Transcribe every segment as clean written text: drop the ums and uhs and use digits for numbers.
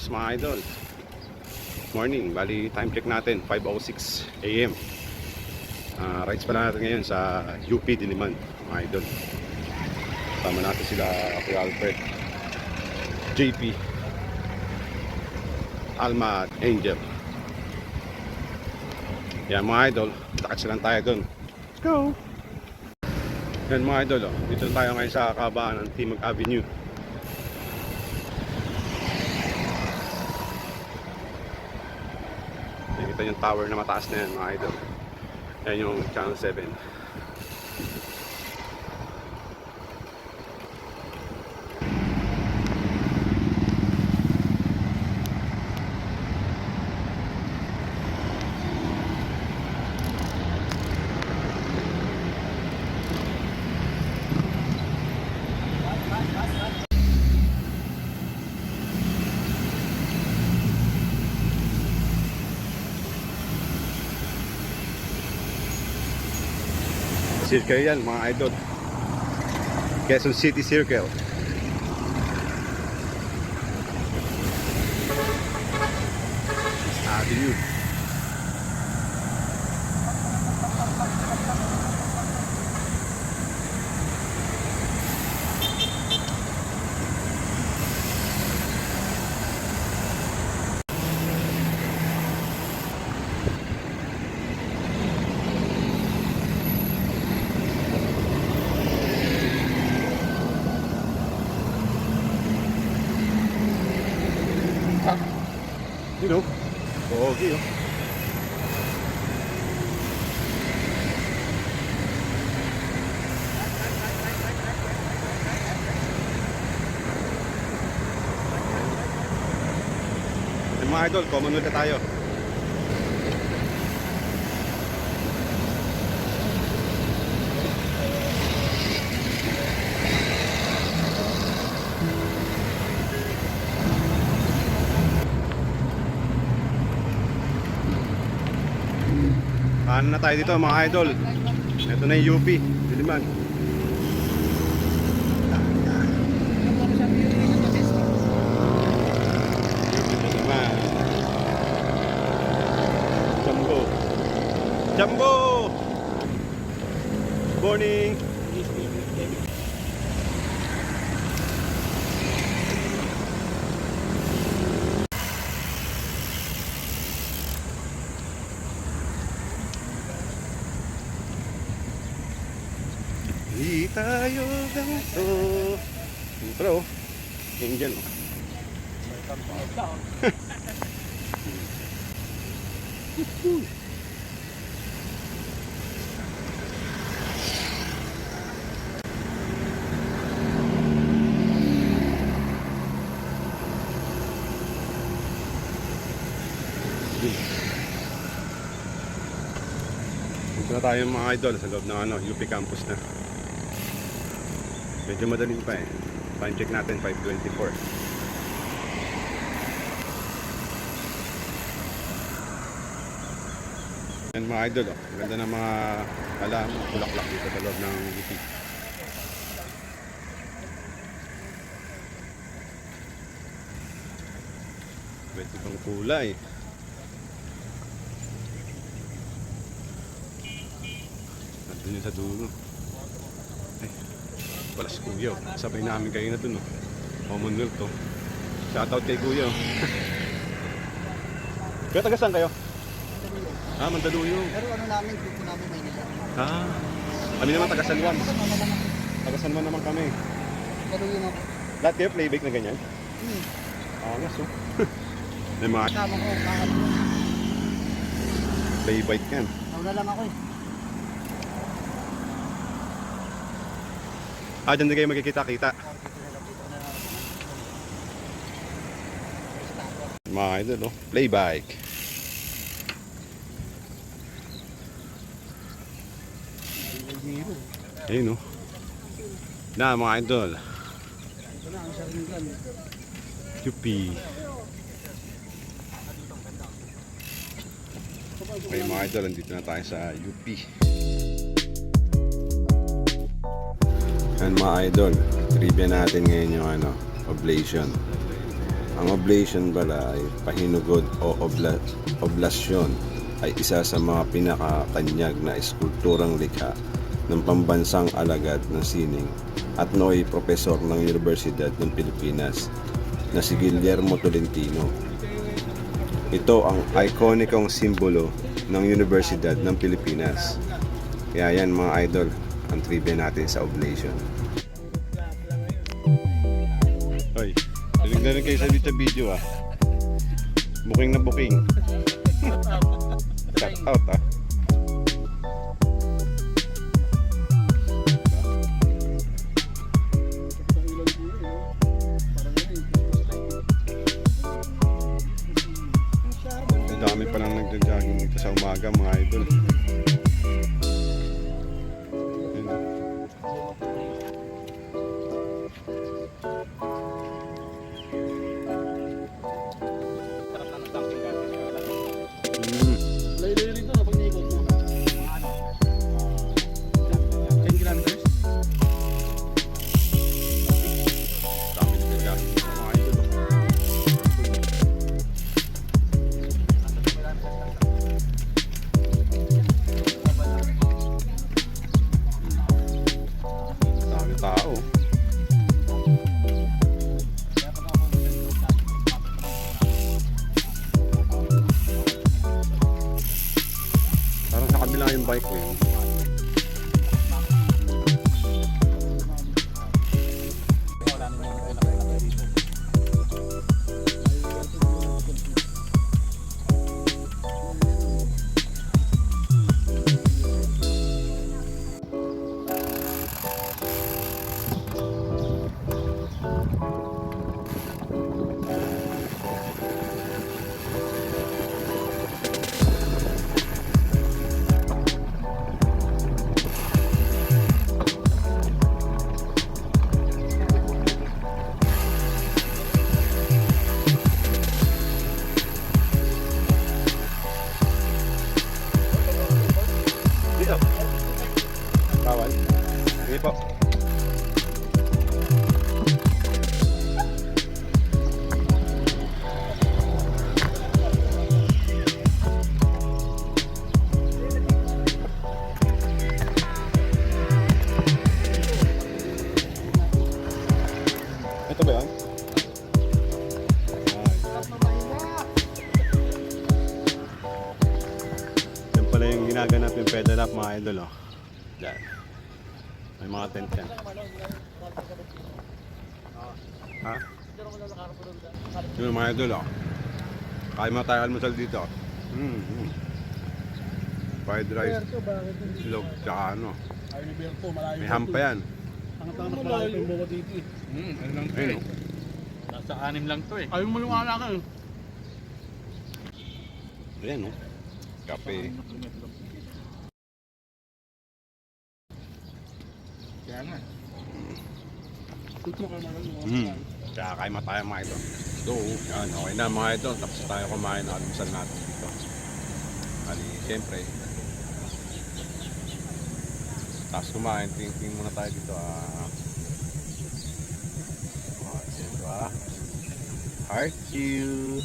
buenas mga idol. Morning, bali time check natin 5:06 AM. Rides pala natin ngayon sa UP Diliman mga idol. Tama natin sila Kuya Alfred, JP, Alma at Angel. Yan mga idol, lakad silang tayo dun. Let's go! Yan mga idol, dito tayo ngayon sa kabaan ng Timog Avenue. Nakikita yung tower na mataas na yan mga idol. Yan yung Channel 7. Circle yan mga idol, Quezon City Circle. Avenue. You know, pogi oh. Mga idol, common na tayo. Paano na tayo dito mga idol? Ito na yung UP Diliman. Jumbo. Jumbo! Morning! Di tayo ganito. Pero, Angel oh. Dito na tayo mga idol sa loob ng UP campus na. Medyo madaling pa eh. Time check natin 5:24. Yan mga idol oh. Ganda ng mga bulaklak dito sa loob ng UP. Pwede pang kulay. Nandun yun sa dulo. Ay, wala si Kuya oh. Sabay namin kayo na dun oh. Commonwealth oh. Shoutout kay Kuya oh. Kaya taga saan kayo? Mandaluyong. Pero ano namin, grupo namin Maynila. Kami naman taga San Juan. Taga San Juan naman kami. Mandaluyong ako. Lahat kayo playbake na ganyan? Angas oh. May mga Kasama ko, kakal ko. playbike yan. Nauna lang ako eh. Dyan din kayo magkikita-kita. Mga idol oh. Playbike. Ayun oh. Na mga idol. Ito na, ang saringan. UP. Okay mga idol, nandito na tayo sa UP. Yan mga idol, trivia natin ngayon yung oblation. Ang oblation pala ay pahinugod o oblasyon ay isa sa mga pinakakanyag na eskulturang likha ng pambansang alagad ng sining at nooy profesor ng Universidad ng Pilipinas na si Guillermo Tolentino. Ito ang ikonikong simbolo ng Universidad ng Pilipinas. Kaya yan mga idol, ang trivia natin sa oblation. Hoy, dinig na rin kayo sa dito video ah. Booking na booking. Shout out ah. Ang dami palang nagja-jogging dito sa umaga mga idol. Layo-layo rito na pag naikot mo. 10 kilometers? Dami nagja-jogging dito mga idol. Dami tao. Parang sa kabila yung bike ko yun. Dito. Bawal. Sige po. Ito ba yan? Yan pala yung ginaganap yung pedal up mga idol oh. Diyan. May mga tent yan. Ha? Yun mga idol oh. Kaya mo tayo almusal dito. Fried rice, silog, tsaka ano. Ay, Liberto, malayo. May ham pa yan. Ang mas malayo yung buka dito eh. Ano lang to Ayun eh. oh. Nasa 6 lang to eh. Ayaw mo lumala ka eh. Ayan oh. Kape. Kaya nga. Tuto ka naman. Kaya kain mo tayo mga ito. So, yan, okay na mga ito. Tapos tayo kumain na almusal natin dito. Bali, siyempre. Tapos kumain, tingin muna tayo dito. Ito Heart you.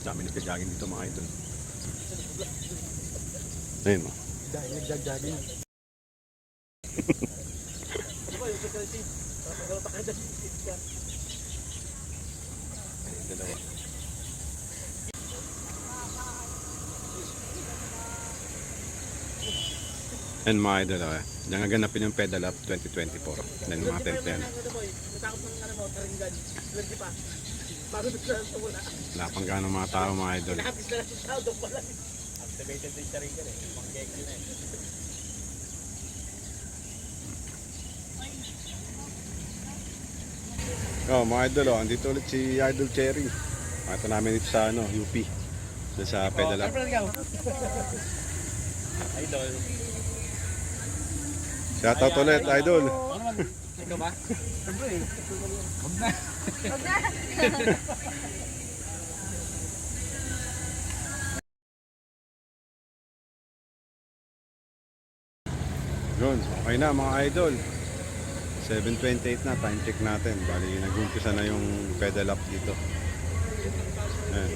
Dami nagka-jogging dito mga ito. Ayun mo. Dahil nagja-jogging. Dalawa. And mga idol, diyan gaganapin yung pedal up 2024. Then mga tent yan. Wala pang gano'ng mga tao mga idol. Oh, mga idol, andito ulit si Idol Cherry. Ito namin dito sa UP. Doon sa pedal up. Idol. Shoutout ulit, Idol. Ikaw ba? Siyempre eh. Huwag na. Yun, okay na mga idol. 7:28 na, time check natin. Bali, nag-umpisa na yung pedal up dito. Ayan.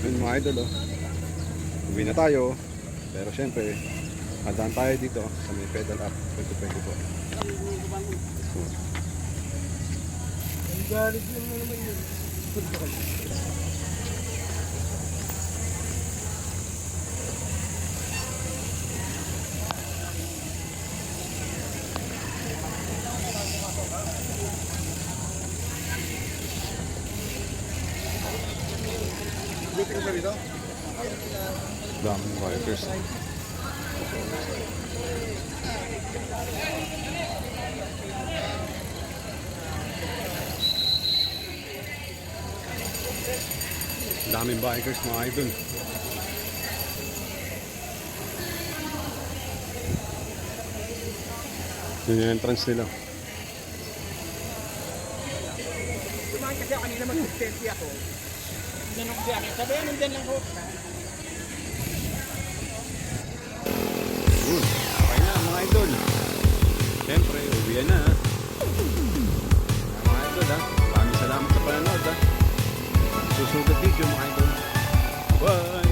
Yun mga idol, oh. Uwi na tayo. Pero syempre, hadaan tayo dito sa may pedal up 2020 po. Ang galit yun mo naman yun. Dito ka ba dito? Daming bikers. Daming bikers mga idol. Yun yung entrance nila. Kumain kasi ako kanina mag-selfie ako. Nanok siya akin. Sabi yan, nandyan lang ko. Yun, okay na mga idol. Siyempre, uwi na ha. Mga idol ha. Maraming salamat sa panonood ha. Susunod na video mga idol. Bye!